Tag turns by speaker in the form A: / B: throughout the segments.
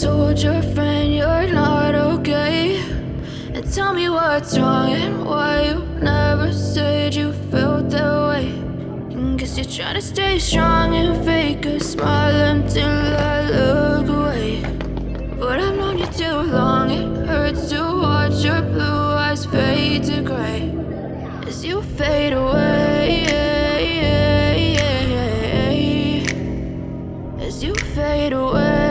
A: told your friend you're not okay? And tell me what's wrong and why you never said you felt that way. And guess you're trying to stay strong and fake a smile until I look away. But I've known you too long, it hurts to watch your blue eyes fade to gray as you fade away, as you fade away.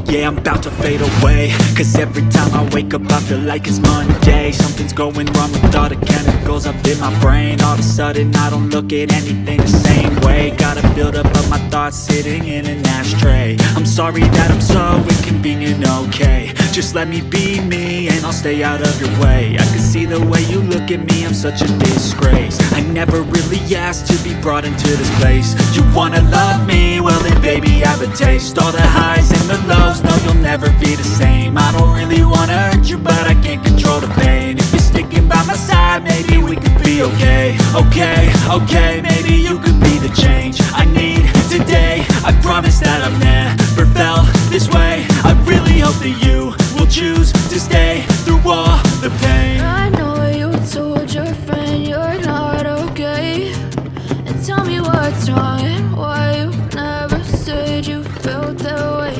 B: Yeah, I'm about to fade away, cause every time I wake up I feel like it's Monday. Something's going wrong with all the chemicals up in my brain. All of a sudden I don't look at anything the same way. Gotta build up of my thoughts sitting in an ashtray. I'm sorry that I'm so inconvenient, okay? Just let me be me and I'll stay out of your way. I can see the way you look at me, I'm such a disgrace. I never really asked to be brought into this place. You wanna love me? Well then baby I have a taste. All the highs and the lows, no you'll never be the same. I don't really wanna hurt you but I can't control the pain. If you're sticking by my side maybe we could be okay. Okay, maybe you could be the change I need today. I promise that I've never felt this way. I really hope that you will choose to stay through all the pain.
A: I know you told your friend you're not okay. And tell me what's wrong and why you never said you felt that way.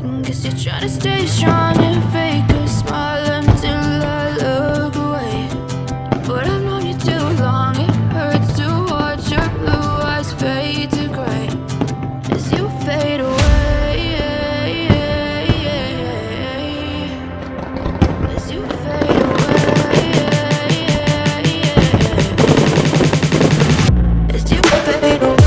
A: And guess you're trying to stay strong and fake a smile until I look away. But I've known you too long, it hurts to watch your blue eyes fade to gray as you fade away. As you fade away. As you fade away.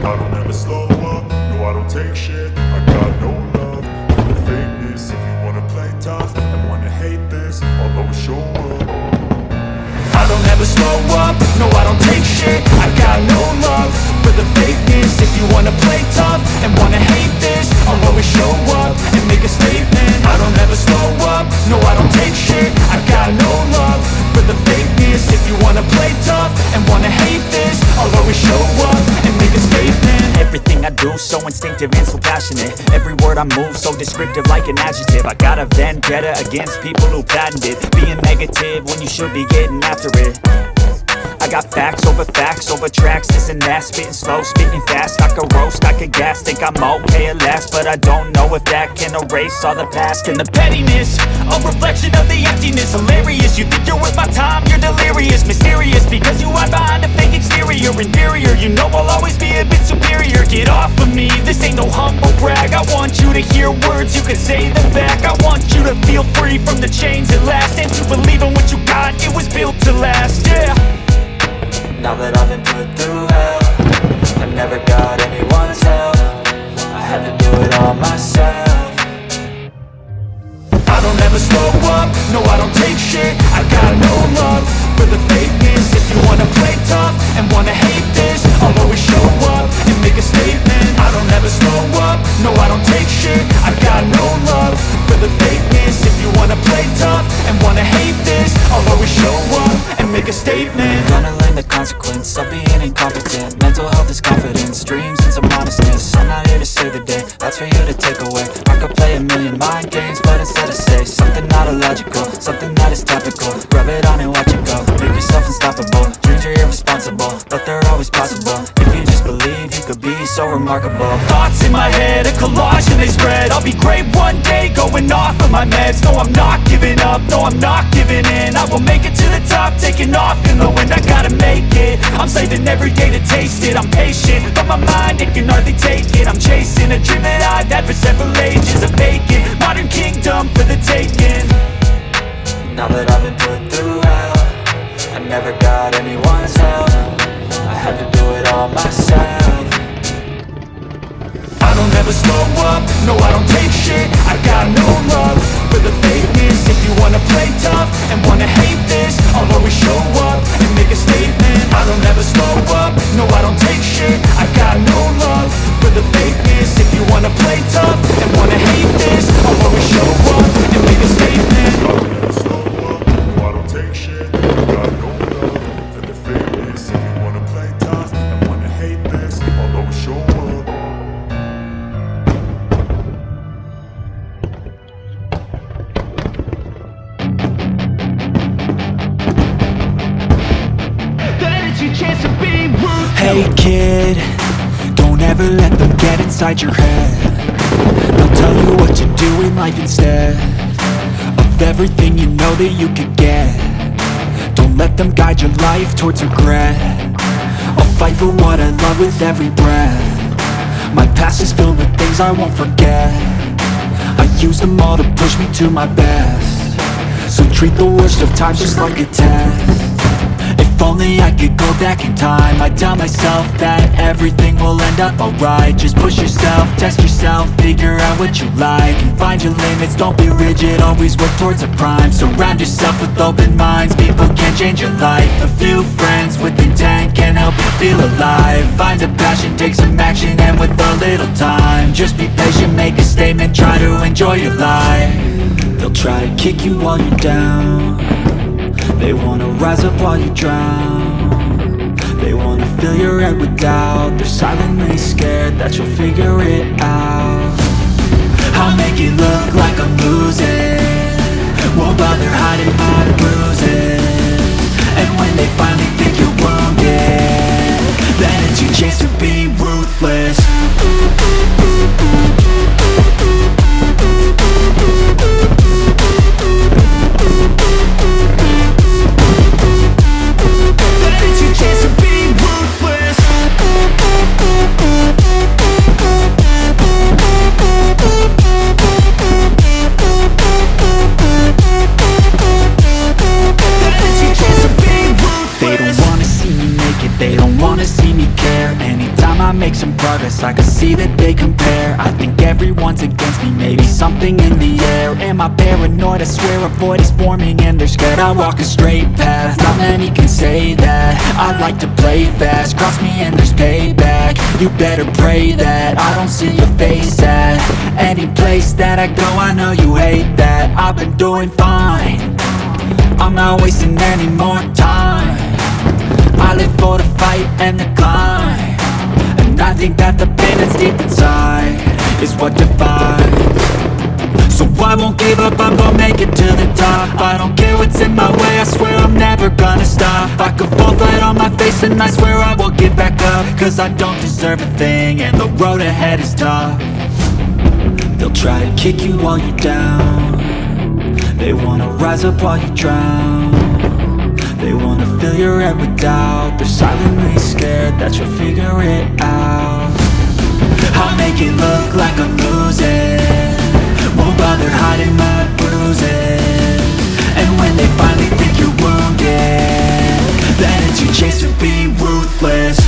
C: I don't ever slow up, no I don't take shit. I got no love for the fakeness. If you wanna play tough and wanna hate this, I'll always show up.
B: I don't ever slow up, no I don't take shit. I got no love for the fakeness. If you wanna play tough and wanna hate this, I'll always show up and make a statement. I don't ever slow up, no I don't take shit. I got no love for the fakeness. If you wanna play tough and wanna hate this, I'll always show up and make a statement. Everything I do so instinctive and so passionate. Every word I move so descriptive like an adjective. I got a vendetta against people who patented being negative when you should be getting after it. I got facts over tracks, this and that, spitting slow, spitting fast. I could roast, I could gas, think I'm okay at last, but I don't know if that can erase all the past. And the pettiness, a reflection of the emptiness. Hilarious, you think you're worth my time, you're delirious. Mysterious, because you hide behind a fake exterior. Inferior, you know I'll always be a bit superior. Get off of me, this ain't no humble brag. I want you to hear words, you can say them back. I want you to feel free from the chains at last, and to believe in what you got, it was built to last, yeah.
D: Now that I've been put through hell, I never got anyone's help. I had to do it all myself.
B: I don't ever slow up, no I don't take shit. I got no love for the fakeness. If you wanna play tough and wanna hate this, I'll always show up and make a statement. I don't ever slow up, no I don't take shit. I got no love for the fakeness. If you wanna play tough and wanna hate this, I'll always show up and make a statement.
D: Gonna learn the consequence of being incompetent. Mental health is confidence, dreams and some honestness. I'm not here to save the day, that's for you to take away. I could play a million mind games, but instead of say something not illogical, something that is topical. Rub it on and watch it go, make yourself unstoppable. Dreams are irresponsible, but they're always possible. If you just believe, you could be so remarkable.
B: Thoughts in my head, a collage and they spread. I'll be great one day, going off of my meds. No, I'm not giving up, no, I'm not giving in. I will make it to the top, taking off in the wind. I gotta make it, I'm saving every day to taste it. I'm patient, but my mind, it can hardly take it. I'm chasing a dream that I've had for several ages. A vacant, modern kingdom for the taking.
D: Now that I've been put through hell, I never got anyone's help. I had to do it all myself.
B: I don't ever slow up, no I don't take shit. I got no love for the fakeness. If you wanna play tough and wanna hate this, I'll always show up and make a statement. I don't ever slow up, no I don't take shit. I got no love for the fakeness. If you wanna play tough and wanna hate this, I'll always show up and make a statement.
C: I don't ever slow up, no I don't take shit. I got no love for the fakeness. If you wanna play tough and wanna hate this, I'll always show up.
B: Hey kid, don't ever let them get inside your head. They'll tell you what to do in life instead of everything you know that you could get. Don't let them guide your life towards regret. I'll fight for what I love with every breath. My past is filled with things I won't forget. I use them all to push me to my best. So treat the worst of times just like a test. If only I could go back in time, I'd tell myself that everything will end up alright. Just push yourself, test yourself, figure out what you like, and find your limits, don't be rigid, always work towards a prime. Surround yourself with open minds, people can change your life. A few friends with intent can help you feel alive. Find a passion, take some action, and with a little time, just be patient, make a statement, try to enjoy your life. They'll try to kick you while you're down, they wanna rise up while you drown. They wanna fill your head with doubt. They're silently scared that you'll figure it out. I'll make it look like I'm losing, won't bother hiding my bruises. And when they finally think you're wounded, then it's your chance to be ruthless. They don't wanna see me care. Anytime I make some progress, I can see that they compare. I think everyone's against me, maybe something in the air. Am I paranoid? I swear a void is forming and they're scared I walk a straight path. Not many can say that. I like to play fast, cross me and there's payback. You better pray that I don't see your face at any place that I go. I know you hate that. I've been doing fine, I'm not wasting any more time. I live for the fight and the climb, and I think that the pain that's deep inside is what defines. So I won't give up, I'm gonna make it to the top. I don't care what's in my way, I swear I'm never gonna stop. I could fall flat on my face and I swear I won't get back up. Cause I don't deserve a thing and the road ahead is tough. They'll try to kick you while you're down. They wanna rise up while you drown. They wanna fill your head with doubt. They're silently scared that you'll figure it out. I'll make it look like I'm losing, won't bother hiding my bruises. And when they finally think you're wounded, then it's your chance to be ruthless.